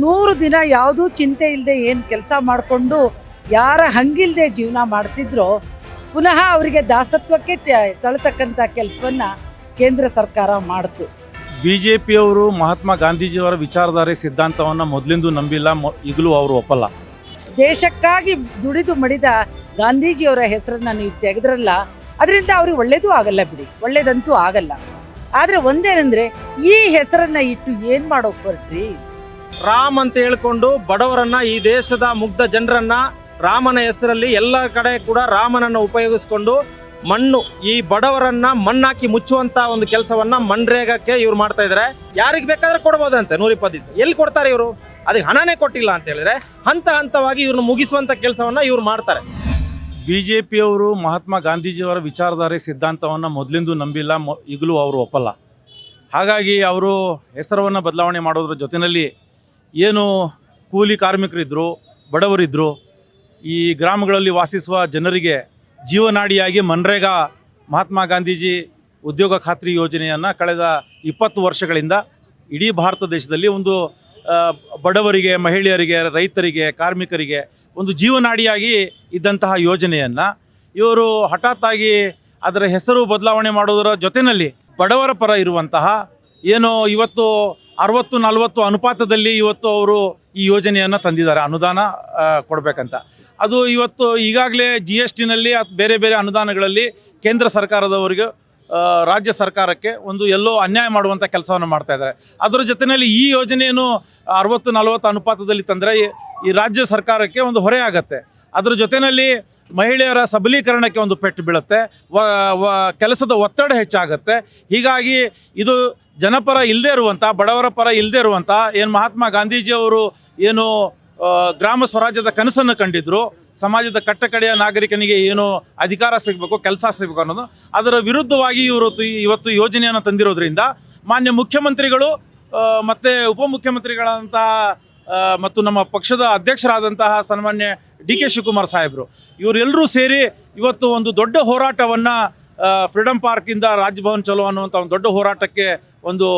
100 ದಿನ ಯಾವುದೂ ಚಿಂತೆ ಇಲ್ಲದೆ ಏನು ಕೆಲಸ ಮಾಡಿಕೊಂಡು ಯಾರ ಹಂಗಿಲ್ಲದೆ ಜೀವನ ಮಾಡ್ತಿದ್ರೋ ಪುನಃ ಅವರಿಗೆ ದಾಸತ್ವಕ್ಕೆ ತಳ್ತಕ್ಕಂಥ ಕೆಲಸವನ್ನು ಕೇಂದ್ರ ಸರ್ಕಾರ ಮಾಡಿತು. ಬಿಜೆಪಿಯವರು ಮಹಾತ್ಮ ಗಾಂಧೀಜಿಯವರ ವಿಚಾರಧಾರೆ ಸಿದ್ಧಾಂತವನ್ನು ಮೊದಲಿಂದ ನಂಬಿಲ್ಲ, ಈಗಲೂ ಅವರು ಒಪ್ಪಲ್ಲ. ದೇಶಕ್ಕಾಗಿ ದುಡಿದು ಮಡಿದ ಗಾಂಧೀಜಿಯವರ ಹೆಸರನ್ನು ನೀವು ತೆಗೆದ್ರಲ್ಲ, ಅದರಿಂದ ಅವ್ರಿಗೆ ಒಳ್ಳೇದೂ ಆಗಲ್ಲ ಬಿಡಿ, ಒಳ್ಳೇದಂತೂ ಆಗಲ್ಲ. ಆದರೆ ಒಂದೇನೆಂದರೆ ಈ ಹೆಸರನ್ನು ಇಟ್ಟು ಏನು ಮಾಡೋಕೆ ಹೊರಟ್ರಿ? ರಾಮ್ ಅಂತ ಹೇಳ್ಕೊಂಡು ಬಡವರನ್ನ, ಈ ದೇಶದ ಮುಗ್ಧ ಜನರನ್ನ ರಾಮನ ಹೆಸರಲ್ಲಿ ಎಲ್ಲ ಕಡೆ ಕೂಡ ರಾಮನನ್ನು ಉಪಯೋಗಿಸ್ಕೊಂಡು ಈ ಬಡವರನ್ನ ಮಣ್ಣಾಕಿ ಮುಚ್ಚುವಂತ ಒಂದು ಕೆಲಸವನ್ನ ಮನ್ರೇಗಕ್ಕೆ ಇವ್ರು ಮಾಡ್ತಾ ಇದ್ದಾರೆ. ಯಾರಿಗೆ ಬೇಕಾದ್ರೆ ಕೊಡ್ಬೋದಂತೆ 120 ದಿವಸ. ಎಲ್ಲಿ ಕೊಡ್ತಾರೆ ಇವರು? ಅದಕ್ಕೆ ಹಣನೇ ಕೊಟ್ಟಿಲ್ಲ ಅಂತ ಹೇಳಿದ್ರೆ ಹಂತ ಹಂತವಾಗಿ ಇವ್ರನ್ನ ಮುಗಿಸುವಂತ ಕೆಲಸವನ್ನ ಇವ್ರು ಮಾಡ್ತಾರೆ. ಬಿಜೆಪಿಯವರು ಮಹಾತ್ಮ ಗಾಂಧೀಜಿಯವರ ವಿಚಾರಧಾರೆ ಸಿದ್ಧಾಂತವನ್ನು ಮೊದಲಿಂದ ನಂಬಿಲ್ಲ, ಈಗಲೂ ಅವರು ಒಪ್ಪಲ್ಲ. ಹಾಗಾಗಿ ಅವರು ಹೆಸರನ್ನು ಬದಲಾವಣೆ ಮಾಡೋದ್ರ ಜೊತೆಯಲ್ಲಿ ಏನು ಕೂಲಿ ಕಾರ್ಮಿಕರಿದ್ದರು, ಬಡವರಿದ್ದರು, ಈ ಗ್ರಾಮಗಳಲ್ಲಿ ವಾಸಿಸುವ ಜನರಿಗೆ ಜೀವನಾಡಿಯಾಗಿ ಮನ್ರೇಗಾ ಮಹಾತ್ಮ ಗಾಂಧೀಜಿ ಉದ್ಯೋಗ ಖಾತ್ರಿ ಯೋಜನೆಯನ್ನು ಕಳೆದ 20 ವರ್ಷಗಳಿಂದ ಇಡೀ ಭಾರತ ದೇಶದಲ್ಲಿ ಒಂದು ಬಡವರಿಗೆ, ಮಹಿಳೆಯರಿಗೆ, ರೈತರಿಗೆ, ಕಾರ್ಮಿಕರಿಗೆ ಒಂದು ಜೀವನಾಡಿಯಾಗಿ ಇದ್ದಂತಹ ಯೋಜನೆಯನ್ನು ಇವರು ಹಠಾತ್ತಾಗಿ ಅದರ ಹೆಸರು ಬದಲಾವಣೆ ಮಾಡೋದರ ಜೊತೆಯಲ್ಲಿ ಬಡವರ ಪರ ಇರುವಂತಹ ಏನು ಇವತ್ತು 60-40 ಅನುಪಾತದಲ್ಲಿ ಇವತ್ತು ಅವರು ಈ ಯೋಜನೆಯನ್ನು ತಂದಿದ್ದಾರೆ, ಅನುದಾನ ಕೊಡಬೇಕಂತ. ಅದು ಇವತ್ತು ಈಗಾಗಲೇ GSTನಲ್ಲಿ ಬೇರೆ ಬೇರೆ ಅನುದಾನಗಳಲ್ಲಿ ಕೇಂದ್ರ ಸರ್ಕಾರದವರಿಗೆ ರಾಜ್ಯ ಸರ್ಕಾರಕ್ಕೆ ಒಂದು ಎಲ್ಲೋ ಅನ್ಯಾಯ ಮಾಡುವಂಥ ಕೆಲಸವನ್ನು ಮಾಡ್ತಾ ಇದ್ದಾರೆ. ಅದರ ಜೊತೆಯಲ್ಲಿ ಈ ಯೋಜನೆಯನ್ನು 60-40 ಅನುಪಾತದಲ್ಲಿ ತಂದರೆ ಈ ರಾಜ್ಯ ಸರ್ಕಾರಕ್ಕೆ ಒಂದು ಹೊರೆ ಆಗುತ್ತೆ. ಅದರ ಜೊತೆಯಲ್ಲಿ ಮಹಿಳೆಯರ ಸಬಲೀಕರಣಕ್ಕೆ ಒಂದು ಪೆಟ್ಟು ಬೀಳುತ್ತೆ, ಕೆಲಸದ ಒತ್ತಡ ಹೆಚ್ಚಾಗುತ್ತೆ. ಹೀಗಾಗಿ ಇದು ಜನಪರ ಇಲ್ಲದೆ ಇರುವಂಥ, ಬಡವರ ಪರ ಇಲ್ಲದೆ ಇರುವಂಥ ಏನು ಮಹಾತ್ಮ ಗಾಂಧೀಜಿಯವರು ಏನು ಗ್ರಾಮ ಸ್ವರಾಜ್ಯದ ಕನಸನ್ನು ಕಂಡಿದ್ರು, ಸಮಾಜದ ಕಟ್ಟಕಡೆಯ ನಾಗರಿಕನಿಗೆ ಏನು ಅಧಿಕಾರ ಸಿಗಬೇಕು, ಕೆಲಸ ಸಿಗಬೇಕು ಅನ್ನೋದು, ಅದರ ವಿರುದ್ಧವಾಗಿ ಇವತ್ತು ಯೋಜನೆಯನ್ನು ತಂದಿರೋದ್ರಿಂದ ಮಾನ್ಯ ಮುಖ್ಯಮಂತ್ರಿಗಳು ಮತ್ತು ಉಪಮುಖ್ಯಮಂತ್ರಿಗಳಂಥ ಮತ್ತು ನಮ್ಮ ಪಕ್ಷದ ಅಧ್ಯಕ್ಷರಾದಂತಹ ಸನ್ಮಾನ್ಯ DK ಶಿವಕುಮಾರ್ ಸಾಹೇಬರು ಇವರೆಲ್ಲರೂ ಸೇರಿ ಇವತ್ತು ಒಂದು ದೊಡ್ಡ ಹೋರಾಟವನ್ನು ಫ್ರೀಡಮ್ ಪಾರ್ಕಿಂದ ರಾಜ್ಭವನ್ ಚಲೋ ಅನ್ನುವಂಥ ಒಂದು ದೊಡ್ಡ ಹೋರಾಟಕ್ಕೆ ಒಂದು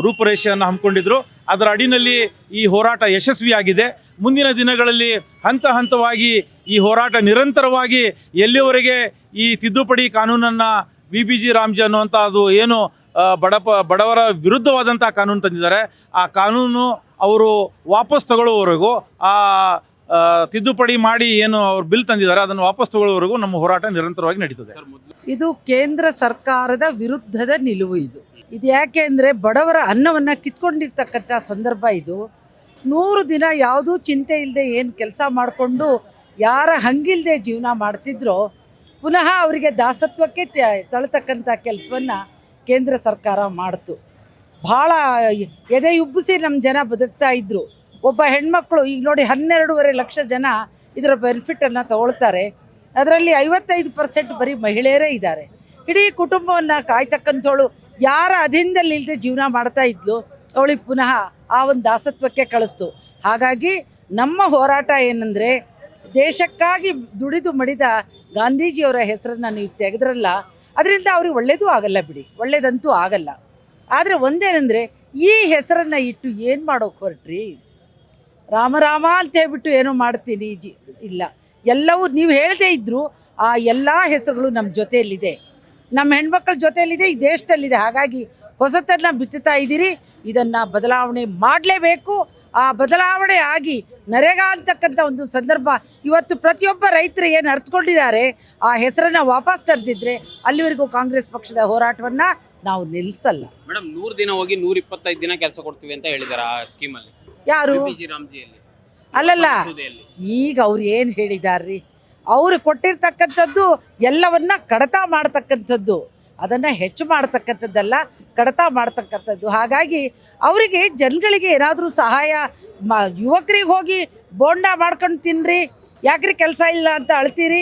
ರೂಪುರೇಷೆಯನ್ನು ಹಮ್ಮಿಕೊಂಡಿದ್ರು. ಅದರ ಅಡಿನಲ್ಲಿ ಈ ಹೋರಾಟ ಯಶಸ್ವಿಯಾಗಿದೆ. ಮುಂದಿನ ದಿನಗಳಲ್ಲಿ ಹಂತ ಹಂತವಾಗಿ ಈ ಹೋರಾಟ ನಿರಂತರವಾಗಿ ಎಲ್ಲಿವರೆಗೆ ಈ ತಿದ್ದುಪಡಿ ಕಾನೂನನ್ನು VBG ರಾಮ್ಜಿ ಅನ್ನುವಂಥ ಅದು ಏನು ಬಡವರ ವಿರುದ್ಧವಾದಂಥ ಕಾನೂನು ತಂದಿದ್ದಾರೆ, ಆ ಕಾನೂನು ಅವರು ವಾಪಸ್ ತಗೊಳ್ಳೋವರೆಗೂ, ಆ ತಿದ್ದುಪಡಿ ಮಾಡಿ ಏನು ಅವ್ರು ಬಿಲ್ ತಂದಿದ್ದಾರೆ ಅದನ್ನು ವಾಪಸ್ ತಗೊಳ್ಳೋವರೆಗೂ ನಮ್ಮ ಹೋರಾಟ ನಿರಂತರವಾಗಿ ನಡೀತದೆ. ಇದು ಕೇಂದ್ರ ಸರ್ಕಾರದ ವಿರುದ್ಧದ ನಿಲುವು. ಇದು ಯಾಕೆ ಅಂದರೆ ಬಡವರ ಅನ್ನವನ್ನು ಕಿತ್ಕೊಂಡಿರ್ತಕ್ಕಂಥ ಸಂದರ್ಭ ಇದು. 100 ದಿನ ಯಾವುದೂ ಚಿಂತೆ ಇಲ್ಲದೆ ಏನು ಕೆಲಸ ಮಾಡಿಕೊಂಡು ಯಾರ ಹಂಗಿಲ್ಲದೆ ಜೀವನ ಮಾಡ್ತಿದ್ರೋ ಪುನಃ ಅವರಿಗೆ ದಾಸತ್ವಕ್ಕೆ ತಳ್ತಕ್ಕಂಥ ಕೆಲಸವನ್ನು ಕೇಂದ್ರ ಸರ್ಕಾರ ಮಾಡಿತು. ಭಾಳ ಎದೆಯುಬ್ಬಿಸಿ ನಮ್ಮ ಜನ ಬದುಕ್ತಾ ಇದ್ದರು. ಒಬ್ಬ ಹೆಣ್ಮಕ್ಳು ಈಗ ನೋಡಿ 12.5 ಲಕ್ಷ ಜನ ಇದರ ಬೆನಿಫಿಟನ್ನು ತಗೊಳ್ತಾರೆ. ಅದರಲ್ಲಿ 55% ಬರೀ ಮಹಿಳೆಯರೇ ಇದ್ದಾರೆ. ಇಡೀ ಕುಟುಂಬವನ್ನು ಕಾಯ್ತಕ್ಕಂಥವಳು ಯಾರ ಅಧೀನದಲ್ಲಿ ಇಲ್ಲದೆ ಜೀವನ ಮಾಡ್ತಾ ಇದ್ಲು, ಅವಳಿಗೆ ಪುನಃ ಆ ಒಂದು ದಾಸತ್ವಕ್ಕೆ ಕಳಿಸ್ತು. ಹಾಗಾಗಿ ನಮ್ಮ ಹೋರಾಟ ಏನಂದರೆ, ದೇಶಕ್ಕಾಗಿ ದುಡಿದು ಮಡಿದ ಗಾಂಧೀಜಿಯವರ ಹೆಸರನ್ನು ನೀವು ತೆಗೆದ್ರಲ್ಲ, ಅದರಿಂದ ಅವ್ರಿಗೆ ಒಳ್ಳೇದೂ ಆಗಲ್ಲ ಬಿಡಿ, ಒಳ್ಳೇದಂತೂ ಆಗಲ್ಲ. ಆದರೆ ಒಂದೇನೆಂದರೆ ಈ ಹೆಸರನ್ನು ಇಟ್ಟು ಏನು ಮಾಡೋಕೆ ಹೊರಟ್ರಿ? ರಾಮ ಅಂತ ಹೇಳ್ಬಿಟ್ಟು ಏನೋ ಮಾಡ್ತೀನಿ ಇಲ್ಲ, ಎಲ್ಲವೂ ನೀವು ಹೇಳದೇ ಇದ್ದರೂ ಆ ಎಲ್ಲ ಹೆಸರುಗಳು ನಮ್ಮ ಜೊತೆಯಲ್ಲಿದೆ, ನಮ್ಮ ಹೆಣ್ಮಕ್ಳ ಜೊತೆಯಲ್ಲಿದೆ, ಈ ದೇಶದಲ್ಲಿದೆ. ಹಾಗಾಗಿ ಹೊಸತನ್ನು ಬಿತ್ತುತ್ತಾ ಇದ್ದೀರಿ. ಇದನ್ನು ಬದಲಾವಣೆ ಮಾಡಲೇಬೇಕು. ಆ ಬದಲಾವಣೆ ಆಗಿ ನರೇಗಾ ಅಂತಕ್ಕಂಥ ಒಂದು ಸಂದರ್ಭ ಇವತ್ತು ಪ್ರತಿಯೊಬ್ಬ ರೈತರು ಏನು ಅರ್ಥಕೊಂಡಿದ್ದಾರೆ, ಆ ಹೆಸರನ್ನು ವಾಪಸ್ ತರ್ದಿದ್ರೆ ಅಲ್ಲಿವರೆಗೂ ಕಾಂಗ್ರೆಸ್ ಪಕ್ಷದ ಹೋರಾಟವನ್ನು ನಾವು ನಿಲ್ಲಿಸಲ್ಲ. ಮೇಡಮ್, 100 ದಿನ ಹೋಗಿ 125 ದಿನ ಕೆಲಸ ಕೊಡ್ತೀವಿ ಅಂತ ಹೇಳಿದ್ದಾರೆ ಆ ಸ್ಕೀಮಲ್ಲಿ. ಯಾರು? VBG ರಾಮ್ಜಿಯಲ್ಲಿ. ಅಲ್ಲಲ್ಲ, ಈಗ ಅವ್ರು ಏನು ಹೇಳಿದಾರ್ರಿ, ಅವರು ಕೊಟ್ಟಿರ್ತಕ್ಕಂಥದ್ದು ಎಲ್ಲವನ್ನ ಕಡತ ಮಾಡ್ತಕ್ಕಂಥದ್ದು, ಅದನ್ನು ಹೆಚ್ಚು ಮಾಡ್ತಕ್ಕಂಥದ್ದಲ್ಲ, ಕಡತ ಮಾಡ್ತಕ್ಕಂಥದ್ದು. ಹಾಗಾಗಿ ಅವರಿಗೆ ಜನಗಳಿಗೆ ಏನಾದರೂ ಸಹಾಯ, ಯುವಕರಿಗೆ ಹೋಗಿ ಬೋಂಡ ಮಾಡ್ಕೊಂಡು ತಿನ್ನಿರಿ, ಯಾಕ್ರಿ ಕೆಲಸ ಇಲ್ಲ ಅಂತ ಅಳ್ತೀರಿ,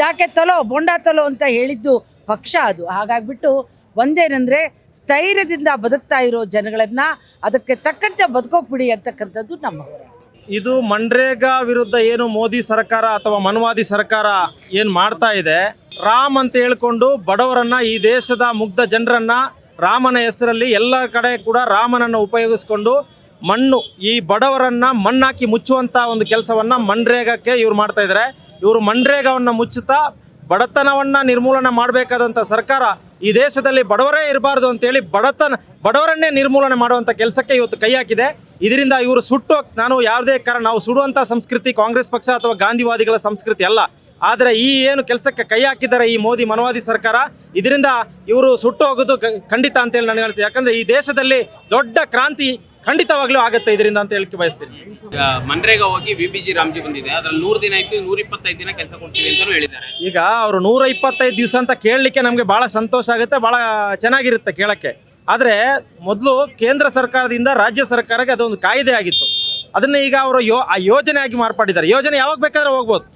ಜಾಕೆ ತಲೋ ಬೋಂಡ ತಲೋ ಅಂತ ಹೇಳಿದ್ದು ಪಕ್ಷ ಅದು. ಹಾಗಾಗಿಬಿಟ್ಟು ಒಂದೇನೆಂದರೆ ಸ್ಥೈರ್ಯದಿಂದ ಬದುಕ್ತಾ ಇರೋ ಜನಗಳನ್ನು ಅದಕ್ಕೆ ತಕ್ಕಂತೆ ಬದುಕೋಕೆ ಬಿಡಿ ಅಂತಕ್ಕಂಥದ್ದು ನಮ್ಮ ಹೋರಾಟ. ಇದು ಮನ್ರೇಗಾ ವಿರುದ್ಧ ಏನು ಮೋದಿ ಸರ್ಕಾರ ಅಥವಾ ಮನ್ವಾದಿ ಸರ್ಕಾರ ಏನು ಮಾಡ್ತಾ ಇದೆ, ರಾಮ್ ಅಂತ ಹೇಳ್ಕೊಂಡು ಬಡವರನ್ನ, ಈ ದೇಶದ ಮುಗ್ಧ ಜನರನ್ನ ರಾಮನ ಹೆಸರಲ್ಲಿ ಎಲ್ಲ ಕಡೆ ಕೂಡ ರಾಮನನ್ನು ಉಪಯೋಗಿಸ್ಕೊಂಡು ಮಣ್ಣು ಈ ಬಡವರನ್ನ ಮಣ್ಣಾಕಿ ಮುಚ್ಚುವಂಥ ಒಂದು ಕೆಲಸವನ್ನು ಮನ್ರೇಗಾಕ್ಕೆ ಇವ್ರು ಮಾಡ್ತಾ ಇದ್ದಾರೆ. ಇವರು ಮನ್ರೇಗಾವನ್ನು ಮುಚ್ಚುತ್ತಾ ಬಡತನವನ್ನು ನಿರ್ಮೂಲನೆ ಮಾಡಬೇಕಾದಂಥ ಸರ್ಕಾರ ಈ ದೇಶದಲ್ಲಿ ಬಡವರೇ ಇರಬಾರ್ದು ಅಂತೇಳಿ ಬಡವರನ್ನೇ ನಿರ್ಮೂಲನೆ ಮಾಡುವಂಥ ಕೆಲಸಕ್ಕೆ ಇವತ್ತು ಕೈ ಹಾಕಿದೆ. ಇದರಿಂದ ಇವರು ನಾನು ಯಾವುದೇ ಕಾರಣ ನಾವು ಸುಡುವಂಥ ಸಂಸ್ಕೃತಿ ಕಾಂಗ್ರೆಸ್ ಪಕ್ಷ ಅಥವಾ ಗಾಂಧಿವಾದಿಗಳ ಸಂಸ್ಕೃತಿ ಅಲ್ಲ. ಆದರೆ ಈ ಏನು ಕೆಲಸಕ್ಕೆ ಕೈ ಹಾಕಿದ್ದಾರೆ ಈ ಮೋದಿ ಮನವಾದಿ ಸರ್ಕಾರ, ಇದರಿಂದ ಇವರು ಸುಟ್ಟು ಹೋಗೋದು ಖಂಡಿತ ಅಂತೇಳಿ ನನಗೆ ಅನಿಸುತ್ತೆ. ಯಾಕಂದರೆ ಈ ದೇಶದಲ್ಲಿ ದೊಡ್ಡ ಕ್ರಾಂತಿ ಖಂಡಿತವಾಗ್ಲೂ ಆಗುತ್ತೆ ಇದರಿಂದ ಅಂತ ಹೇಳಿಕೆ ಬಯಸ್ತೀನಿ. ಮನ್ರೇಗಾ ಹೋಗಿ VBG ರಾಮ್ಜಿ ಬಂದಿದೆ, ಅದ್ರಲ್ಲಿ 100 ದಿನ ಇತ್ತು, 125 ದಿನ ಕೆಲಸ ಕೊಡ್ತೀವಿ ಅಂತ ಹೇಳಿದ್ದಾರೆ. ಈಗ ಅವರು 125 ದಿವಸ ಅಂತ ಕೇಳಲಿಕ್ಕೆ ನಮಗೆ ಭಾಳ ಸಂತೋಷ ಆಗುತ್ತೆ, ಭಾಳ ಚೆನ್ನಾಗಿರುತ್ತೆ ಕೇಳೋಕ್ಕೆ. ಆದರೆ ಮೊದಲು ಕೇಂದ್ರ ಸರ್ಕಾರದಿಂದ ರಾಜ್ಯ ಸರ್ಕಾರಕ್ಕೆ ಅದೊಂದು ಕಾಯ್ದೆ ಆಗಿತ್ತು. ಅದನ್ನು ಈಗ ಅವರು ಯೋಜನೆ ಆಗಿ ಮಾರ್ಪಡಿದ್ದಾರೆ. ಯೋಜನೆ ಯಾವಾಗ ಬೇಕಾದ್ರೆ ಹೋಗ್ಬೋದು.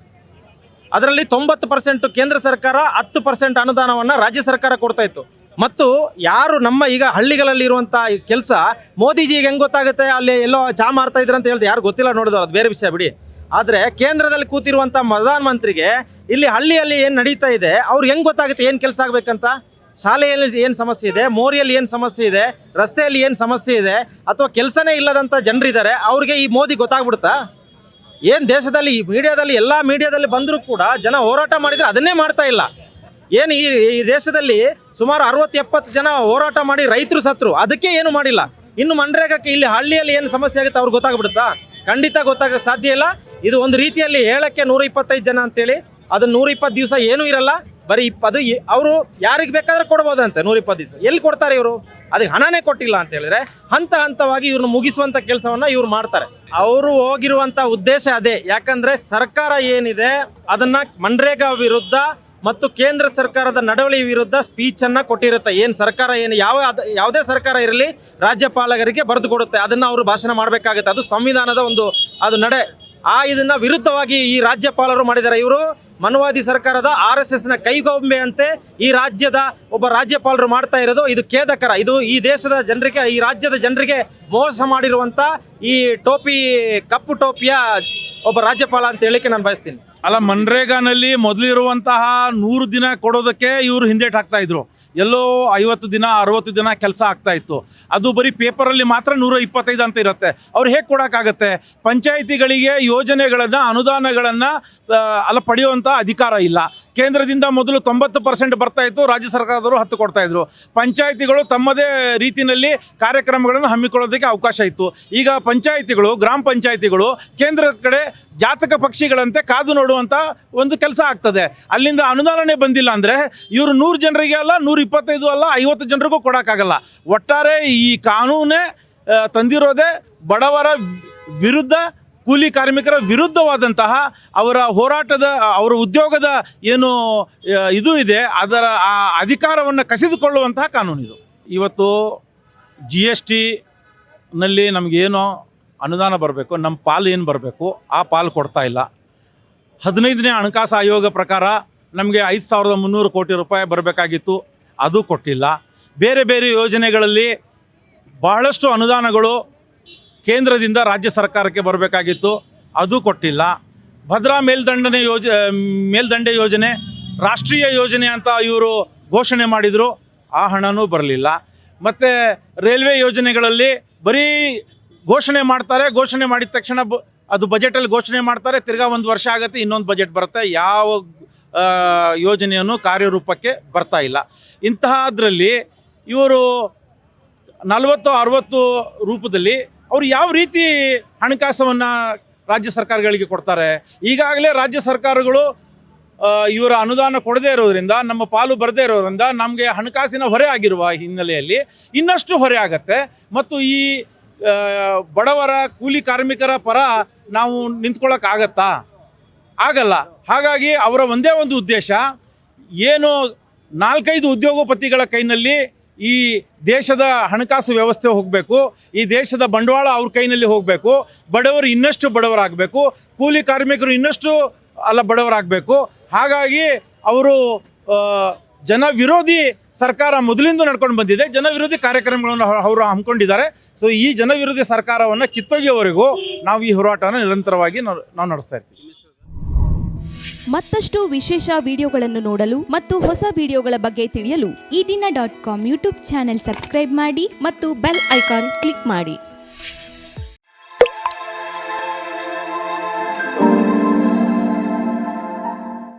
ಅದರಲ್ಲಿ 90% ಕೇಂದ್ರ ಸರ್ಕಾರ, 10% ಅನುದಾನವನ್ನು ರಾಜ್ಯ ಸರ್ಕಾರ ಕೊಡ್ತಾ ಇತ್ತು. ಮತ್ತು ಯಾರು ನಮ್ಮ ಈಗ ಹಳ್ಳಿಗಳಲ್ಲಿ ಇರುವಂಥ ಕೆಲಸ ಮೋದಿಜಿಗೆ ಹೆಂಗೆ ಗೊತ್ತಾಗುತ್ತೆ, ಅಲ್ಲಿ ಎಲ್ಲೋ ಚಾ ಮಾರ್ತಾ ಇದ್ರು ಅಂತ ಹೇಳಿದ್ರೆ ಯಾರು ಗೊತ್ತಿಲ್ಲ ನೋಡಿದವರು, ಅದು ಬೇರೆ ವಿಷಯ ಬಿಡಿ. ಆದರೆ ಕೇಂದ್ರದಲ್ಲಿ ಕೂತಿರುವಂಥ ಪ್ರಧಾನಮಂತ್ರಿಗೆ ಇಲ್ಲಿ ಹಳ್ಳಿಯಲ್ಲಿ ಏನು ನಡೀತಾ ಇದೆ ಅವ್ರಿಗೆ ಹೆಂಗೆ ಗೊತ್ತಾಗುತ್ತೆ ಏನು ಕೆಲಸ ಆಗಬೇಕಂತ. ಶಾಲೆಯಲ್ಲಿ ಏನು ಸಮಸ್ಯೆ ಇದೆ, ಮೋರಿಯಲ್ಲಿ ಏನು ಸಮಸ್ಯೆ ಇದೆ, ರಸ್ತೆಯಲ್ಲಿ ಏನು ಸಮಸ್ಯೆ ಇದೆ, ಅಥವಾ ಕೆಲಸನೇ ಇಲ್ಲದಂಥ ಜನರಿದ್ದಾರೆ, ಅವ್ರಿಗೆ ಈ ಮೋದಿ ಗೊತ್ತಾಗ್ಬಿಡುತ್ತಾ? ಏನು ದೇಶದಲ್ಲಿ ಈ ಮೀಡಿಯಾದಲ್ಲಿ ಎಲ್ಲ ಮೀಡಿಯಾದಲ್ಲಿ ಬಂದರೂ ಕೂಡ ಜನ ಹೋರಾಟ ಮಾಡಿದರೆ ಅದನ್ನೇ ಮಾಡ್ತಾ ಇಲ್ಲ. ಏನು ಈ ದೇಶದಲ್ಲಿ ಸುಮಾರು 60-70 ಜನ ಹೋರಾಟ ಮಾಡಿ ರೈತರು ಸತ್ರು, ಅದಕ್ಕೆ ಏನು ಮಾಡಿಲ್ಲ. ಇನ್ನು ಮನ್ರೇಗಾಕ್ಕೆ ಇಲ್ಲಿ ಹಳ್ಳಿಯಲ್ಲಿ ಏನು ಸಮಸ್ಯೆ ಆಗುತ್ತೆ ಅವ್ರಿಗೆ ಗೊತ್ತಾಗ್ಬಿಡುತ್ತಾ? ಖಂಡಿತ ಗೊತ್ತಾಗೋಕ್ಕೆ ಸಾಧ್ಯ ಇಲ್ಲ. ಇದು ಒಂದು ರೀತಿಯಲ್ಲಿ ಹೇಳಕ್ಕೆ 125 ಜನ ಅಂತೇಳಿ, ಅದು 120 ದಿವಸ ಏನೂ ಇರಲ್ಲ, ಬರೀ ಅವರು ಯಾರಿಗೆ ಬೇಕಾದ್ರೆ ಕೊಡ್ಬೋದಂತೆ. 120 ದಿವಸ ಎಲ್ಲಿ ಕೊಡ್ತಾರೆ ಇವರು? ಅದಕ್ಕೆ ಹಣನೇ ಕೊಟ್ಟಿಲ್ಲ ಅಂತ ಹೇಳಿದ್ರೆ ಹಂತ ಹಂತವಾಗಿ ಇವ್ರನ್ನ ಮುಗಿಸುವಂಥ ಕೆಲಸವನ್ನು ಇವ್ರು ಮಾಡ್ತಾರೆ. ಅವರು ಹೋಗಿರುವಂಥ ಉದ್ದೇಶ ಅದೇ. ಯಾಕಂದರೆ ಸರ್ಕಾರ ಏನಿದೆ ಅದನ್ನು ಮನ್ರೇಗಾ ವಿರುದ್ಧ ಮತ್ತು ಕೇಂದ್ರ ಸರ್ಕಾರದ ನಡವಳಿಕೆ ವಿರುದ್ಧ ಸ್ಪೀಚನ್ನು ಕೊಟ್ಟಿರುತ್ತೆ. ಏನು ಸರ್ಕಾರ ಏನು ಯಾವುದೇ ಸರ್ಕಾರ ಇರಲಿ ರಾಜ್ಯಪಾಲಕರಿಗೆ ಬರೆದು ಕೊಡುತ್ತೆ, ಅದನ್ನು ಅವರು ಭಾಷಣ ಮಾಡಬೇಕಾಗುತ್ತೆ. ಅದು ಸಂವಿಧಾನದ ಅದು ನಡೆ. ಇದನ್ನು ವಿರುದ್ಧವಾಗಿ ಈ ರಾಜ್ಯಪಾಲರು ಮಾಡಿದ್ದಾರೆ. ಇವರು ಮನವಾದಿ ಸರ್ಕಾರದ RSSನ ಕೈಗೊಂಬೆಯಂತೆ ಈ ರಾಜ್ಯದ ಒಬ್ಬ ರಾಜ್ಯಪಾಲರು ಮಾಡ್ತಾ ಇರೋದು ಇದು ಖೇದಕರ. ಇದು ಈ ದೇಶದ ಜನರಿಗೆ, ಈ ರಾಜ್ಯದ ಜನರಿಗೆ ಮೋಸ ಮಾಡಿರುವಂಥ ಈ ಕಪ್ಪು ಟೋಪಿಯ ಒಬ್ಬ ರಾಜ್ಯಪಾಲ ಅಂತ ಹೇಳಿಕೆ ನಾನು ಬಯಸ್ತೀನಿ. ಅಲ್ಲ, ಮನ್ರೇಗಾನಲ್ಲಿ ಮೊದಲಿರುವಂತಹ 100 ದಿನ ಕೊಡೋದಕ್ಕೆ ಇವರು ಹಿಂದೇಟು ಹಾಕ್ತಾ ಇದ್ರು. ಎಲ್ಲೋ 50 ದಿನ 60 ದಿನ ಕೆಲಸ ಆಗ್ತಾ ಇತ್ತು. ಅದು ಬರೀ ಪೇಪರಲ್ಲಿ ಮಾತ್ರ 125 ಅಂತ ಇರುತ್ತೆ. ಅವ್ರು ಹೇಗೆ ಕೊಡೋಕ್ಕಾಗತ್ತೆ? ಪಂಚಾಯಿತಿಗಳಿಗೆ ಯೋಜನೆಗಳನ್ನು, ಅನುದಾನಗಳನ್ನು ಪಡೆಯುವಂಥ ಅಧಿಕಾರ ಇಲ್ಲ. ಕೇಂದ್ರದಿಂದ ಮೊದಲು 90% ಬರ್ತಾ ಇತ್ತು, ರಾಜ್ಯ ಸರ್ಕಾರದವರು 10 ಕೊಡ್ತಾ ಇದ್ರು. ಪಂಚಾಯಿತಿಗಳು ತಮ್ಮದೇ ರೀತಿಯಲ್ಲಿ ಕಾರ್ಯಕ್ರಮಗಳನ್ನು ಹಮ್ಮಿಕೊಳ್ಳೋದಕ್ಕೆ ಅವಕಾಶ ಇತ್ತು. ಈಗ ಪಂಚಾಯಿತಿಗಳು, ಗ್ರಾಮ ಪಂಚಾಯಿತಿಗಳು ಕೇಂದ್ರದ ಕಡೆ ಜಾತಕ ಪಕ್ಷಿಗಳಂತೆ ಕಾದು ನೋಡುವಂಥ ಒಂದು ಕೆಲಸ ಆಗ್ತದೆ. ಅಲ್ಲಿಂದ ಅನುದಾನನೇ ಬಂದಿಲ್ಲ ಅಂದರೆ ಇವರು 100 ಜನರಿಗೆ ಅಲ್ಲ, 125 ಅಲ್ಲ, 50 ಜನರಿಗೂ ಕೊಡೋಕ್ಕಾಗಲ್ಲ. ಒಟ್ಟಾರೆ ಈ ಕಾನೂನೇ ತಂದಿರೋದೇ ಬಡವರ ವಿರುದ್ಧ, ಕೂಲಿ ಕಾರ್ಮಿಕರ ವಿರುದ್ಧವಾದಂತಹ ಅವರ ಹೋರಾಟದ, ಅವರ ಉದ್ಯೋಗದ ಏನು ಇದು ಇದೆ ಅದರ ಆ ಅಧಿಕಾರವನ್ನು ಕಸಿದುಕೊಳ್ಳುವಂತಹ ಕಾನೂನಿದು. ಇವತ್ತು GSTನಲ್ಲಿ ನಮಗೇನೋ ಅನುದಾನ ಬರಬೇಕು, ನಮ್ಮ ಪಾಲು ಏನು ಬರಬೇಕು ಆ ಪಾಲು ಕೊಡ್ತಾ ಇಲ್ಲ. 15ನೇ ಹಣಕಾಸು ಆಯೋಗ ಪ್ರಕಾರ ನಮಗೆ 5,300 ಕೋಟಿ ರೂಪಾಯಿ ಬರಬೇಕಾಗಿತ್ತು, ಅದು ಕೊಟ್ಟಿಲ್ಲ. ಬೇರೆ ಬೇರೆ ಯೋಜನೆಗಳಲ್ಲಿ ಬಹಳಷ್ಟು ಅನುದಾನಗಳು ಕೇಂದ್ರದಿಂದ ರಾಜ್ಯ ಸರ್ಕಾರಕ್ಕೆ ಬರಬೇಕಾಗಿತ್ತು, ಅದು ಕೊಟ್ಟಿಲ್ಲ. ಭದ್ರಾ ಮೇಲ್ದಂಡೆ ಯೋಜನೆ ರಾಷ್ಟ್ರೀಯ ಯೋಜನೆ ಅಂತ ಇವರು ಘೋಷಣೆ ಮಾಡಿದರು, ಆ ಹಣನೂ ಬರಲಿಲ್ಲ. ಮತ್ತು ರೈಲ್ವೆ ಯೋಜನೆಗಳಲ್ಲಿ ಬರೀ ಘೋಷಣೆ ಮಾಡ್ತಾರೆ, ಘೋಷಣೆ ಮಾಡಿದ ತಕ್ಷಣ ಅದು ಬಜೆಟಲ್ಲಿ ಘೋಷಣೆ ಮಾಡ್ತಾರೆ, ತಿರ್ಗಾ 1 ವರ್ಷ ಆಗುತ್ತೆ, ಇನ್ನೊಂದು ಬಜೆಟ್ ಬರುತ್ತೆ, ಯಾವ ಯೋಜನೆಯನ್ನು ಕಾರ್ಯರೂಪಕ್ಕೆ ಬರ್ತಾ ಇಲ್ಲ. ಇಂತಹದ್ರಲ್ಲಿ ಇವರು 40-60 ರೂಪದಲ್ಲಿ ಅವರು ಯಾವ ರೀತಿ ಹಣಕಾಸನ್ನು ರಾಜ್ಯ ಸರ್ಕಾರಗಳಿಗೆ ಕೊಡ್ತಾರೆ? ಈಗಾಗಲೇ ರಾಜ್ಯ ಸರ್ಕಾರಗಳು ಇವರ ಅನುದಾನ ಕೊಡದೇ ಇರೋದ್ರಿಂದ, ನಮ್ಮ ಪಾಲು ಬರದೇ ಇರೋದ್ರಿಂದ ನಮಗೆ ಹಣಕಾಸಿನ ಹೊರೆ ಆಗಿರುವ ಹಿನ್ನೆಲೆಯಲ್ಲಿ ಇನ್ನಷ್ಟು ಹೊರೆ ಆಗತ್ತೆ. ಮತ್ತು ಈ ಬಡವರ, ಕೂಲಿ ಕಾರ್ಮಿಕರ ಪರ ನಾವು ನಿಂತ್ಕೊಳ್ಳೋಕ್ಕಾಗತ್ತಾ? ಆಗಲ್ಲ. ಹಾಗಾಗಿ ಅವರ ಒಂದೇ ಒಂದು ಉದ್ದೇಶ ಏನು, 4-5 ಉದ್ಯೋಗಪತಿಗಳ ಕೈನಲ್ಲಿ ಈ ದೇಶದ ಹಣಕಾಸು ವ್ಯವಸ್ಥೆ ಹೋಗಬೇಕು, ಈ ದೇಶದ ಬಂಡವಾಳ ಅವ್ರ ಕೈನಲ್ಲಿ ಹೋಗಬೇಕು, ಬಡವರು ಇನ್ನಷ್ಟು ಬಡವರಾಗಬೇಕು, ಕೂಲಿ ಕಾರ್ಮಿಕರು ಇನ್ನಷ್ಟು ಬಡವರಾಗಬೇಕು. ಹಾಗಾಗಿ ಅವರು ಜನ ವಿರೋಧಿ ಸರ್ಕಾರ ಮೊದಲಿಂದ ನಡ್ಕೊಂಡು ಬಂದಿದೆ, ಜನ ವಿರೋಧಿ ಕಾರ್ಯಕ್ರಮಗಳನ್ನು ಅವರು ಹಮ್ಮಿಕೊಂಡಿದ್ದಾರೆ. ಸೊ ಈ ಜನ ವಿರೋಧಿ ಸರ್ಕಾರವನ್ನು ಕಿತ್ತೊಗೆಯವರೆಗೂ ನಾವು ಈ ಹೋರಾಟವನ್ನು ನಿರಂತರವಾಗಿ ನಾವು ನಡೆಸ್ತಾ ಇರ್ತೀವಿ. ಮತ್ತಷ್ಟು ವಿಶೇಷ ವಿಡಿಯೋಗಳನ್ನು ನೋಡಲು ಮತ್ತು ಹೊಸ ವಿಡಿಯೋಗಳ ಬಗ್ಗೆ ತಿಳಿಯಲು ಈ ದಿನ .com ಯೂಟ್ಯೂಬ್ ಚಾನೆಲ್ ಸಬ್ಸ್ಕ್ರೈಬ್ ಮಾಡಿ ಮತ್ತು ಬೆಲ್ ಐಕಾನ್ ಕ್ಲಿಕ್ ಮಾಡಿ.